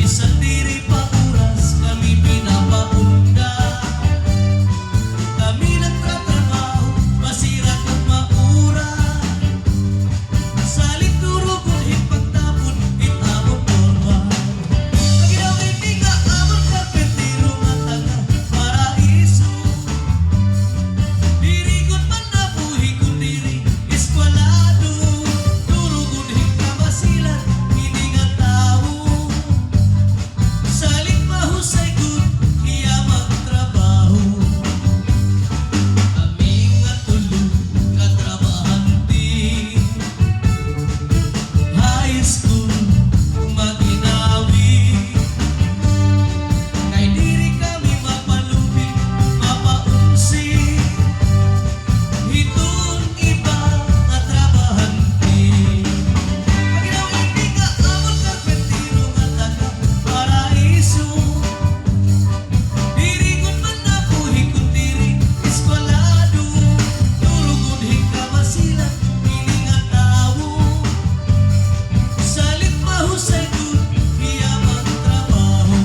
Bisan diri pa oras kami pinapaunda. Kami nagtatrabaho, masirat at maura. Salit turo kung hipagtapon, itabon normal. Paginaw hindi ka amon karpentero nga taga paraiso. Diri kun man nabuhi kun diri eskwalado. Turo kun hipkamasilan, hindi nga tao. Salit mahusay kun iya magtrabaho. Kami nga tulo katrabahante. High school maginawi. Kay diri kami mapalubi, mapaunsi. Hitun iba nga trabahante. Paginaw hindi ka amon karpentero nga taga paraiso. Diri kun man nabuhi kun diri eskwalado. Turo kun higkamasilan, hindi nga tao. Salit mahusay kun iya magtrabaho.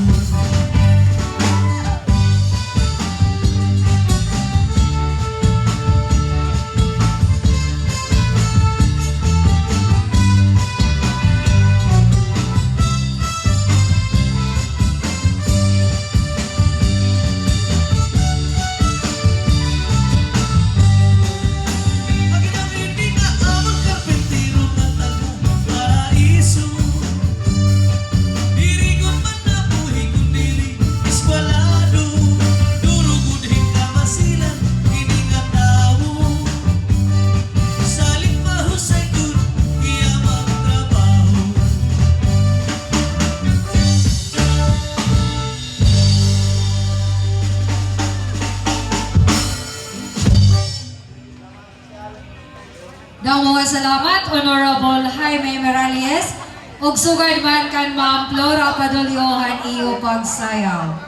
Paginaw hindi ka amon karpentero nga taga paraiso. Diri kun man nabuhi kun dili eskwalado. Turo kun higkamasilan, hindi nga tao. Salit mahusay kun iya magtrabaho. Daw mga salamat, Honorable Jaime Meralies, ug sugad man kan Ma'am Flora Padulyohan iyo pagsayaw.